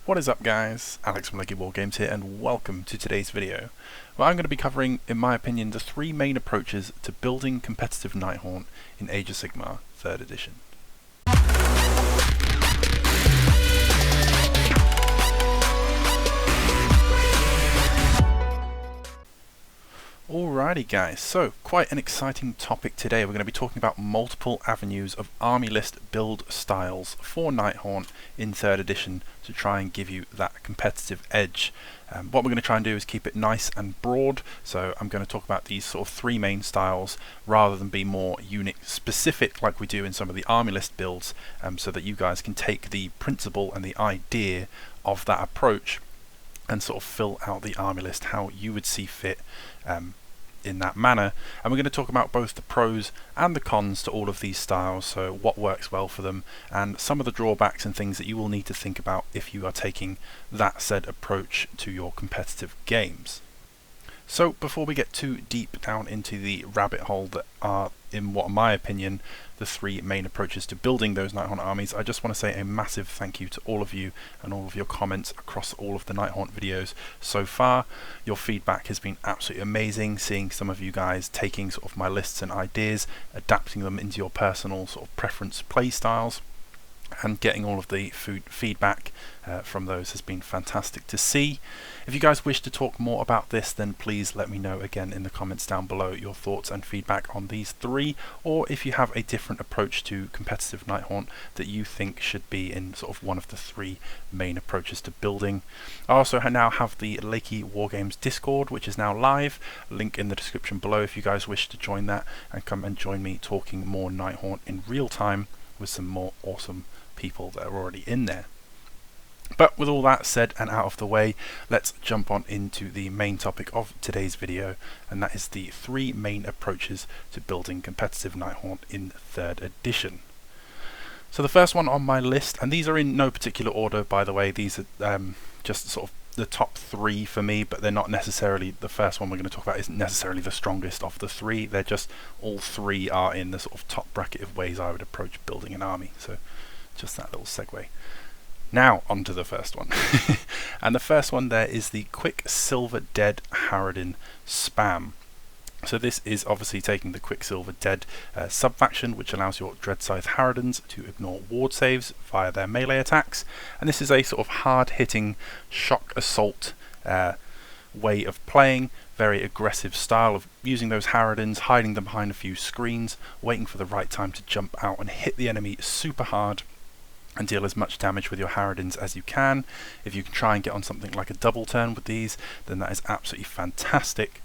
What is up guys, Alex from Lakey Wargames here and welcome to today's video. Well, I'm going to be covering, in my opinion, the three main approaches to building competitive Nighthaunt in Age of Sigmar 3rd edition. Alrighty guys, so quite an exciting topic today. We're going to be talking about multiple avenues of army list build styles for Nighthaunt in 3rd edition to try and give you that competitive edge. What we're going to try and do is keep it nice and broad, so I'm going to talk about these sort of three main styles rather than be more unit specific like we do in some of the army list builds, so that you guys can take the principle and the idea of that approach and sort of fill out the army list how you would see fit in that manner. And we're going to talk about both the pros and the cons to all of these styles, so what works well for them and some of the drawbacks and things that you will need to think about if you are taking that said approach to your competitive games. So before we get too deep down into the rabbit hole that are, in what my opinion, the three main approaches to building those Nighthaunt armies, I just want to say a massive thank you to all of you and all of your comments across all of the Nighthaunt videos so far. Your feedback has been absolutely amazing, seeing some of you guys taking sort of my lists and ideas, adapting them into your personal sort of preference play styles, and getting all of the feedback from those has been fantastic to see. If you guys wish to talk more about this, then please let me know again in the comments down below your thoughts and feedback on these three, or if you have a different approach to competitive Nighthaunt that you think should be in sort of one of the three main approaches to building. I also now have the Lakey Wargames Discord, which is now live. Link in the description below if you guys wish to join that and come and join me talking more Nighthaunt in real time with some more awesome people that are already in there. But with all that said and out of the way, let's jump on into the main topic of today's video, and that is the three main approaches to building competitive Nighthaunt in 3rd edition. So the first one on my list, and these are in no particular order by the way, these are just sort of the top three for me, but they're not necessarily, the first one we're going to talk about isn't necessarily the strongest of the three. They're just, all three are in the sort of top bracket of ways I would approach building an army. So just that little segue. Now on to the first one. And the first one there is the Quicksilver Dead Harridan spam. So this is obviously taking the Quicksilver Dead sub-faction, which allows your Dreadscythe Harridans to ignore ward saves via their melee attacks, and this is a sort of hard-hitting shock assault way of playing, very aggressive style of using those Harridans, hiding them behind a few screens, waiting for the right time to jump out and hit the enemy super hard and deal as much damage with your Harridans as you can. If you can try and get on something like a double turn with these, then that is absolutely fantastic.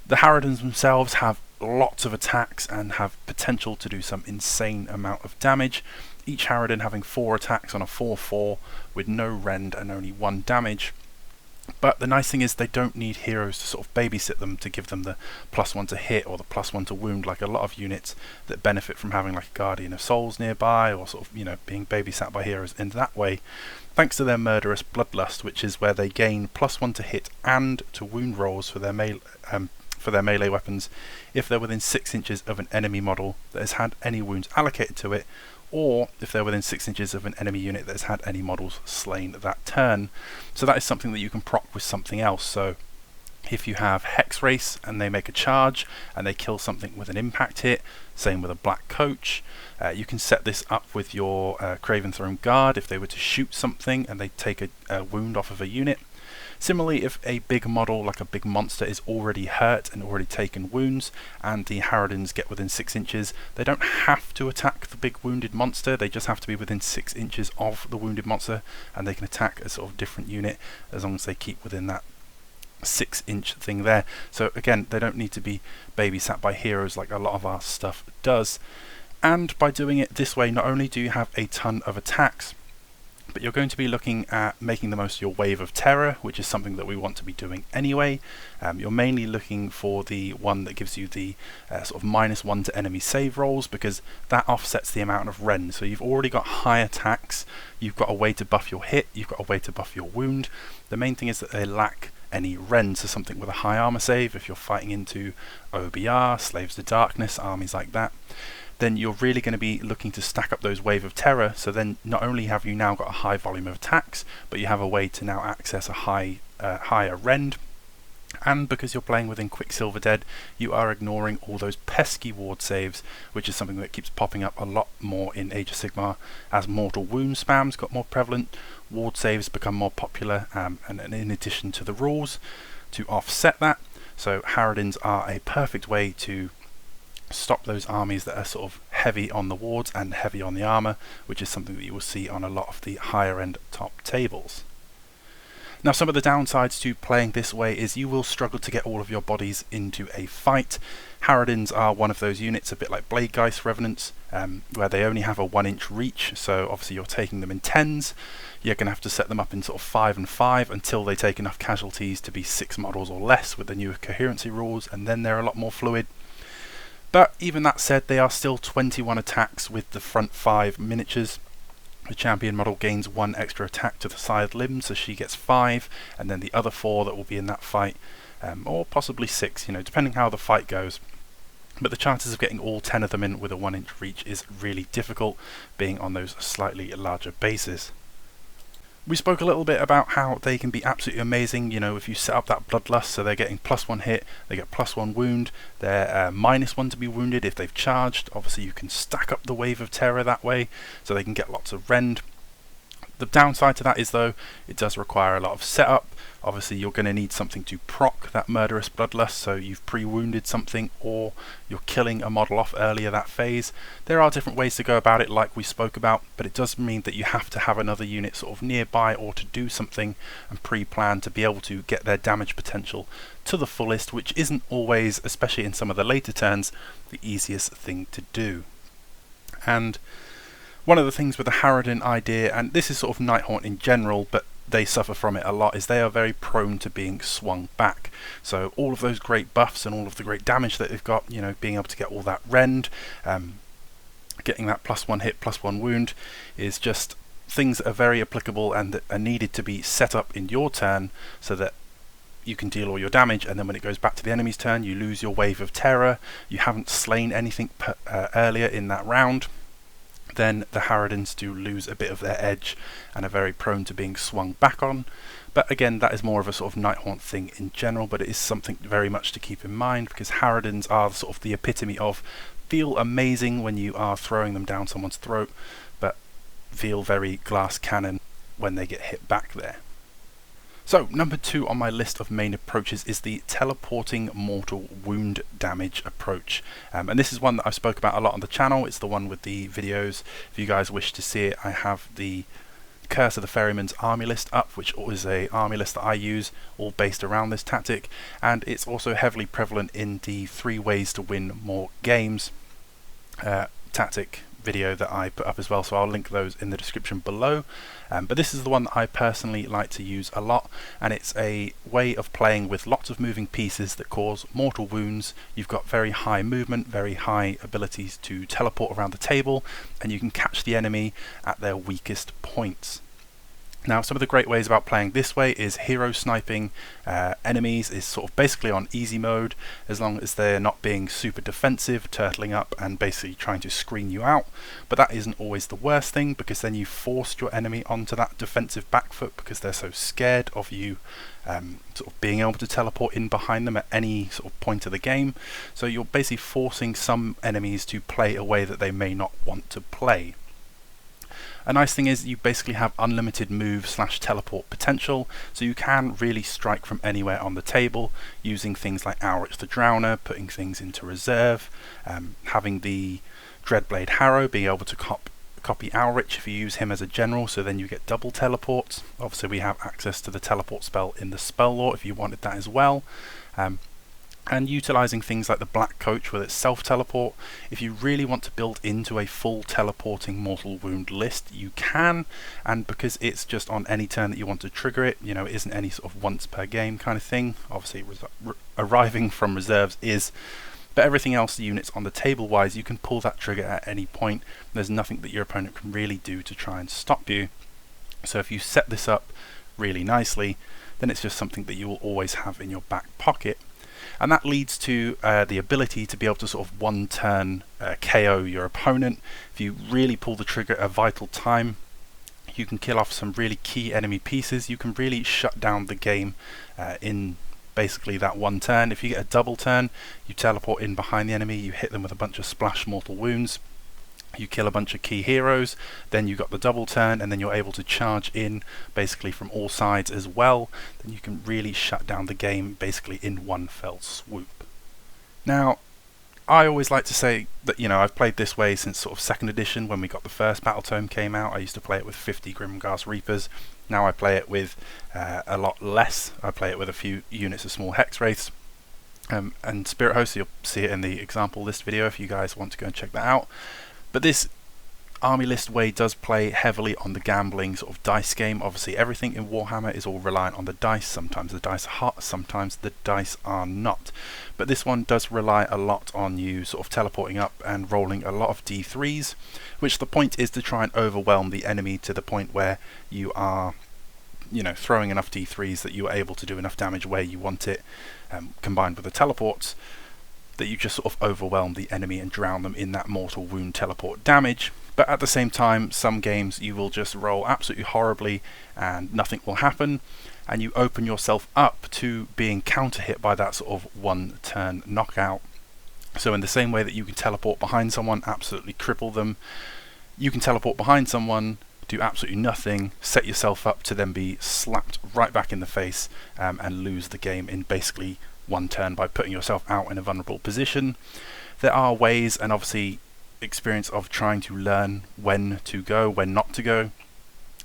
The Harridans themselves have lots of attacks and have potential to do some insane amount of damage, each Harridan having 4 attacks on a 4/4 with no rend and only 1 damage. But the nice thing is they don't need heroes to sort of babysit them to give them the +1 to hit or the +1 to wound, like a lot of units that benefit from having like a Guardian of Souls nearby, or sort of, you know, being babysat by heroes in that way, thanks to their murderous Bloodlust, which is where they gain +1 to hit and to wound rolls for their melee weapons if they're within 6 inches of an enemy model that has had any wounds allocated to it, or if they're within 6 inches of an enemy unit that has had any models slain that turn. So that is something that you can proc with something else. So if you have Hex Race and they make a charge and they kill something with an impact hit, same with a Black Coach, you can set this up with your Craven Throne Guard if they were to shoot something and they take a wound off of a unit. Similarly, if a big model, like a big monster, is already hurt and already taken wounds, and the Harridans get within 6 inches, they don't have to attack the big wounded monster, they just have to be within 6 inches of the wounded monster, and they can attack a sort of different unit as long as they keep within that 6-inch thing there. So again, they don't need to be babysat by heroes like a lot of our stuff does. And by doing it this way, not only do you have a ton of attacks, but you're going to be looking at making the most of your Wave of Terror, which is something that we want to be doing anyway. You're mainly looking for the one that gives you the sort of -1 to enemy save rolls, because that offsets the amount of rend. So you've already got high attacks, you've got a way to buff your hit, you've got a way to buff your wound. The main thing is that they lack any rend, so something with a high armor save if you're fighting into OBR, Slaves to Darkness, armies like that. then you're really going to be looking to stack up those Wave of Terror. So then not only have you now got a high volume of attacks, but you have a way to now access a higher rend. And because you're playing within Quicksilver Dead, you are ignoring all those pesky ward saves, which is something that keeps popping up a lot more in Age of Sigmar as mortal wound spams got more prevalent. Ward saves become more popular, and in addition to the rules to offset that. So Harridans are a perfect way to stop those armies that are sort of heavy on the wards and heavy on the armor, which is something that you will see on a lot of the higher end top tables. Now, some of the downsides to playing this way is you will struggle to get all of your bodies into a fight. Harridans are one of those units, a bit like Bladegeist Revenants, where they only have a 1-inch reach, so obviously you're taking them in 10s. You're going to have to set them up in sort of 5 and 5 until they take enough casualties to be 6 models or less with the newer coherency rules, and then they're a lot more fluid. But even that said, they are still 21 attacks with the front 5 miniatures. The champion model gains 1 extra attack to the side limbs, so she gets 5, and then the other 4 that will be in that fight, or possibly 6, depending how the fight goes. But the chances of getting all 10 of them in with a 1-inch reach is really difficult, being on those slightly larger bases. We spoke a little bit about how they can be absolutely amazing, if you set up that Bloodlust, so they're getting +1 hit, they get +1 wound, they're -1 to be wounded if they've charged. Obviously you can stack up the Wave of Terror that way, so they can get lots of rend. The downside to that is, though, it does require a lot of setup. Obviously you're going to need something to proc that Murderous Bloodlust, so you've pre-wounded something, or you're killing a model off earlier that phase. There are different ways to go about it, like we spoke about, but it does mean that you have to have another unit sort of nearby or to do something and pre-plan to be able to get their damage potential to the fullest, which isn't always, especially in some of the later turns, the easiest thing to do. And one of the things with the Harridan idea, and this is sort of Nighthaunt in general, but they suffer from it a lot, is they are very prone to being swung back. So all of those great buffs and all of the great damage that they've got, being able to get all that rend, getting that +1 hit, +1 wound, is just things that are very applicable and that are needed to be set up in your turn so that you can deal all your damage, and then when it goes back to the enemy's turn, you lose your Wave of Terror, you haven't slain anything earlier in that round. Then the Harridans do lose a bit of their edge and are very prone to being swung back on. But again, that is more of a sort of Nighthaunt thing in general, but it is something very much to keep in mind, because Harridans are sort of the epitome of feel amazing when you are throwing them down someone's throat, but feel very glass cannon when they get hit back there. So, number 2 on my list of main approaches is the teleporting mortal wound damage approach. And this is one that I've spoke about a lot on the channel. It's the one with the videos. If you guys wish to see it, I have the Curse of the Ferryman's army list up, which is a army list that I use, all based around this tactic. And it's also heavily prevalent in the 3 ways to win more games tactic video that I put up as well, so I'll link those in the description below. But this is the one that I personally like to use a lot, and it's a way of playing with lots of moving pieces that cause mortal wounds. You've got very high movement, very high abilities to teleport around the table, and you can catch the enemy at their weakest points. Now, some of the great ways about playing this way is hero sniping enemies is sort of basically on easy mode, as long as they're not being super defensive, turtling up and basically trying to screen you out. But that isn't always the worst thing, because then you forced your enemy onto that defensive back foot because they're so scared of you sort of being able to teleport in behind them at any sort of point of the game. So you're basically forcing some enemies to play a way that they may not want to play. A nice thing is you basically have unlimited move / teleport potential, so you can really strike from anywhere on the table using things like Aurich the Drowner, putting things into reserve, having the Dreadblade Harrow, being able to copy Aurich if you use him as a general, so then you get double teleports. Obviously we have access to the teleport spell in the spell lore if you wanted that as well. And utilising things like the Black Coach with its self-teleport. If you really want to build into a full teleporting mortal wound list, you can, and because it's just on any turn that you want to trigger it, it isn't any sort of once per game kind of thing. Obviously arriving from reserves is, but everything else, the units on the table wise, you can pull that trigger at any point. There's nothing that your opponent can really do to try and stop you. So if you set this up really nicely, then it's just something that you will always have in your back pocket. and that leads to the ability to be able to sort of one turn KO your opponent. If you really pull the trigger at a vital time, you can kill off some really key enemy pieces. You can really shut down the game in basically that one turn. If you get a double turn, you teleport in behind the enemy, you hit them with a bunch of splash mortal wounds, you kill a bunch of key heroes, then you got the double turn, and then you're able to charge in basically from all sides as well. Then you can really shut down the game basically in one fell swoop. Now, I always like to say that, you know, I've played this way since sort of 2nd edition when we got the first battle tome came out. I used to play it with 50 Grimghast Reapers. Now I play it with a lot less. I play it with a few units of small Hex Wraiths and Spirit Hosts. You'll see it in the example list video if you guys want to go and check that out. But this army list way does play heavily on the gambling sort of dice game. Obviously everything in Warhammer is all reliant on the dice. Sometimes the dice are hot, sometimes the dice are not. But this one does rely a lot on you sort of teleporting up and rolling a lot of D3s, which the point is to try and overwhelm the enemy to the point where you are, you know, throwing enough D3s that you are able to do enough damage where you want it, combined with the teleports, that you just sort of overwhelm the enemy and drown them in that mortal wound teleport damage. But at the same time, some games you will just roll absolutely horribly and nothing will happen, and you open yourself up to being counter hit by that sort of one turn knockout. So in the same way that you can teleport behind someone, absolutely cripple them, you can teleport behind someone, do absolutely nothing, set yourself up to then be slapped right back in the face and lose the game in basically one turn by putting yourself out in a vulnerable position. There are ways, and obviously experience of trying to learn when to go, when not to go,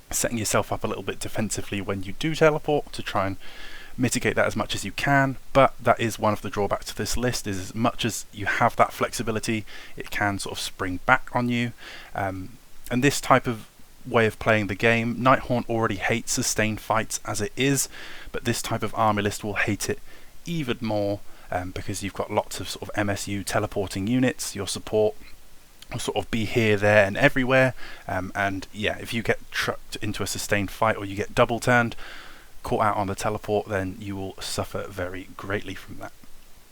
setting yourself up a little bit defensively when you do teleport to try and mitigate that as much as you can. But that is one of the drawbacks to this list, is as much as you have that flexibility, it can sort of spring back on you. And this type of way of playing the game, Nighthaunt already hates sustained fights as it is, but this type of army list will hate it even more because you've got lots of sort of MSU teleporting units. Your support will sort of be here, there and everywhere, and yeah, if you get trucked into a sustained fight or you get double turned, caught out on the teleport, then you will suffer very greatly from that.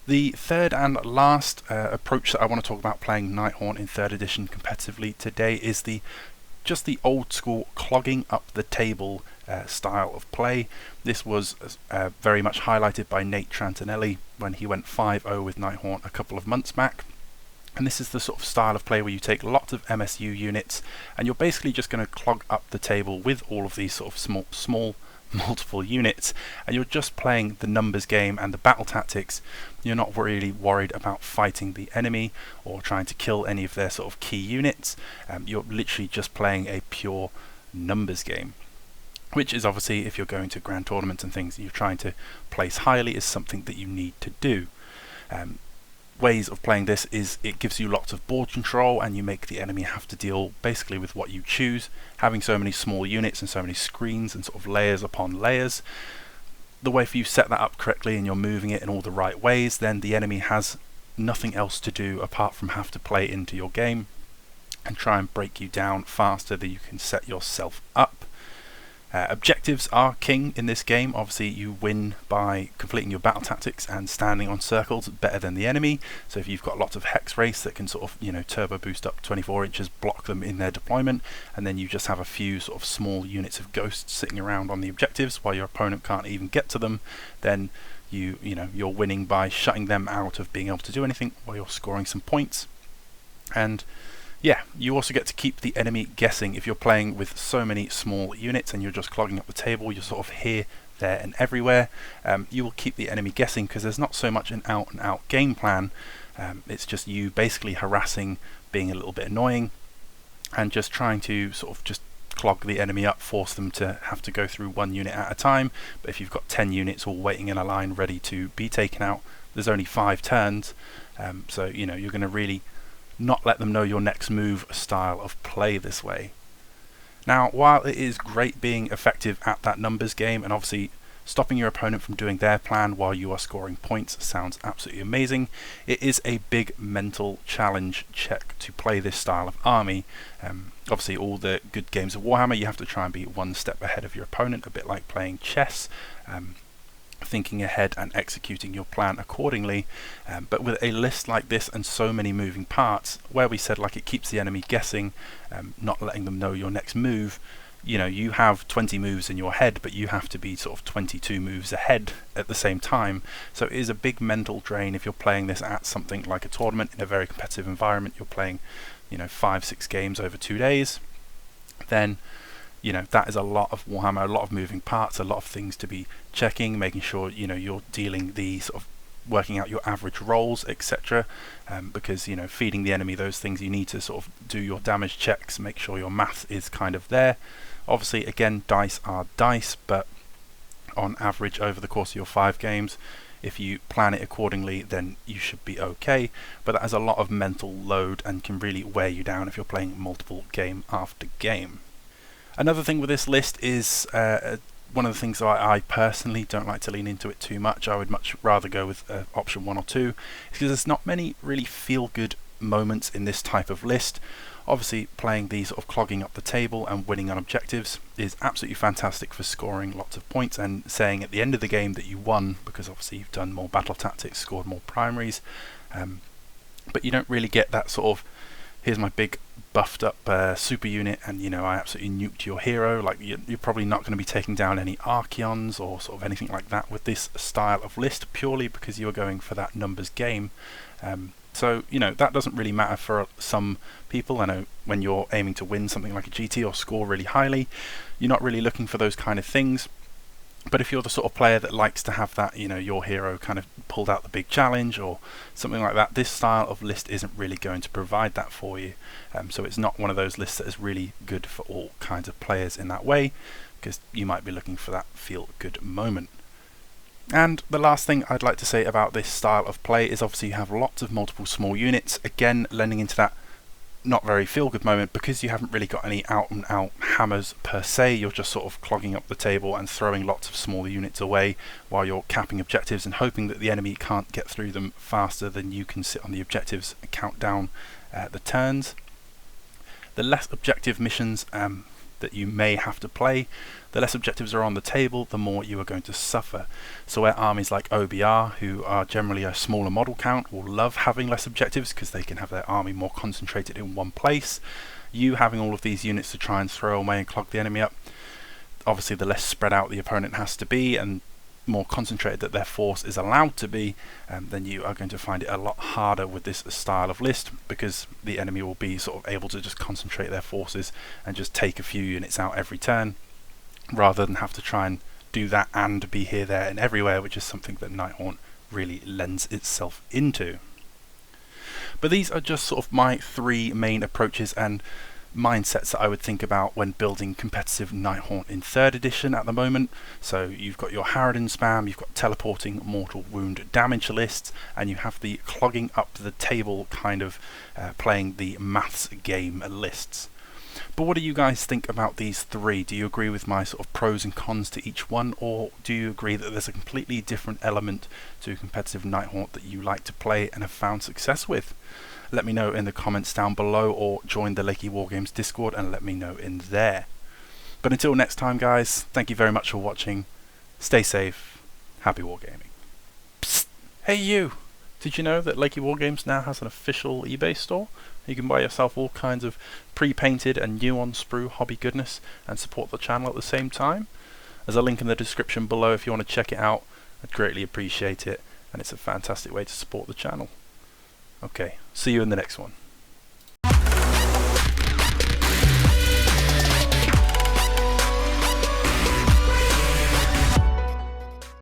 The third and last approach that I want to talk about playing Nighthaunt in 3rd edition competitively today is just the old school clogging up the table style of play. This was very much highlighted by Nate Trantanelli when he went 5-0 with Nighthaunt a couple of months back. And this is the sort of style of play where you take lots of MSU units and you're basically just going to clog up the table with all of these sort of small multiple units, and you're just playing the numbers game and the battle tactics. You're not really worried about fighting the enemy or trying to kill any of their sort of key units. You're literally just playing a pure numbers game, which is obviously, if you're going to grand tournaments and things, you're trying to place highly, is something that you need to do. Ways of playing this is it gives you lots of board control and you make the enemy have to deal basically with what you choose. Having so many small units and so many screens and sort of layers upon layers, the way if you set that up correctly and you're moving it in all the right ways, then the enemy has nothing else to do apart from have to play into your game and try and break you down faster than you can set yourself up. Objectives are king in this game. Obviously you win by completing your battle tactics and standing on circles better than the enemy. So if you've got lots of Hex Wraiths that can sort of, you know, turbo boost up 24 inches, block them in their deployment, and then you just have a few sort of small units of ghosts sitting around on the objectives while your opponent can't even get to them, then you're winning by shutting them out of being able to do anything while you're scoring some points. And yeah, you also get to keep the enemy guessing. If you're playing with so many small units and you're just clogging up the table, you're sort of here, there and everywhere, you will keep the enemy guessing because there's not so much an out and out game plan. It's just you basically harassing, being a little bit annoying and just trying to sort of just clog the enemy up, force them to have to go through one unit at a time. But if you've got 10 units all waiting in a line ready to be taken out, there's only 5 turns, so you know you're going to really not let them know your next move style of play this way. Now, while it is great being effective at that numbers game and obviously stopping your opponent from doing their plan while you are scoring points sounds absolutely amazing, it is a big mental challenge check to play this style of army. Obviously all the good games of Warhammer, you have to try and be one step ahead of your opponent, a bit like playing chess. thinking ahead and executing your plan accordingly. But with a list like this and so many moving parts, where we said like it keeps the enemy guessing, not letting them know your next move, you know, you have 20 moves in your head, but you have to be sort of 22 moves ahead at the same time. So it is a big mental drain if you're playing this at something like a tournament in a very competitive environment. You're playing, you know, 5-6 games over 2 days. Then, you know, that is a lot of Warhammer, a lot of moving parts, a lot of things to be checking, making sure, you know, you're dealing the sort of working out your average rolls, etc. Because, you know, feeding the enemy those things, you need to sort of do your damage checks, make sure your math is kind of there. Obviously, again, dice are dice, but on average over the course of your 5 games, if you plan it accordingly, then you should be okay. But that has a lot of mental load and can really wear you down if you're playing multiple game after game. Another thing with this list is one of the things that I personally don't like to lean into it too much. I would much rather go with option 1 or 2, because there's not many really feel-good moments in this type of list. Obviously, playing the sort of clogging up the table and winning on objectives is absolutely fantastic for scoring lots of points and saying at the end of the game that you won, because obviously you've done more battle tactics, scored more primaries, but you don't really get that sort of, here's my big buffed up super unit and, you know, I absolutely nuked your hero. Like, you're probably not going to be taking down any Archeons or sort of anything like that with this style of list, purely because you are going for that numbers game. So, you know, that doesn't really matter for some people. I know when you're aiming to win something like a GT or score really highly, you're not really looking for those kind of things. But if you're the sort of player that likes to have that, you know, your hero kind of pulled out the big challenge or something like that, this style of list isn't really going to provide that for you. So it's not one of those lists that is really good for all kinds of players in that way, because you might be looking for that feel-good moment. And the last thing I'd like to say about this style of play is obviously you have lots of multiple small units, again lending into that not very feel-good moment, because you haven't really got any out-and-out hammers per se. You're just sort of clogging up the table and throwing lots of smaller units away while you're capping objectives and hoping that the enemy can't get through them faster than you can sit on the objectives and count down the turns. The less objective missions that you may have to play, the less objectives are on the table, the more you are going to suffer. So where armies like OBR, who are generally a smaller model count, will love having less objectives because they can have their army more concentrated in one place, you having all of these units to try and throw away and clog the enemy up, obviously the less spread out the opponent has to be and more concentrated that their force is allowed to be, then you are going to find it a lot harder with this style of list, because the enemy will be sort of able to just concentrate their forces and just take a few units out every turn, rather than have to try and do that and be here, there and everywhere, which is something that Nighthaunt really lends itself into. But these are just sort of my 3 main approaches and mindsets that I would think about when building competitive Nighthaunt in 3rd edition at the moment. So you've got your Harridan spam, you've got teleporting mortal wound damage lists, and you have the clogging up the table kind of playing the maths game lists. But what do you guys think about these 3? Do you agree with my sort of pros and cons to each one, or do you agree that there's a completely different element to competitive Nighthaunt that you like to play and have found success with? Let me know in the comments down below, or join the Lakey Wargames Discord and let me know in there. But until next time guys, thank you very much for watching, stay safe, happy wargaming. Psst. Hey you! Did you know that Lakey Wargames now has an official eBay store? You can buy yourself all kinds of pre-painted and new on sprue hobby goodness and support the channel at the same time. There's a link in the description below if you want to check it out. I'd greatly appreciate it, and it's a fantastic way to support the channel. Okay, see you in the next one.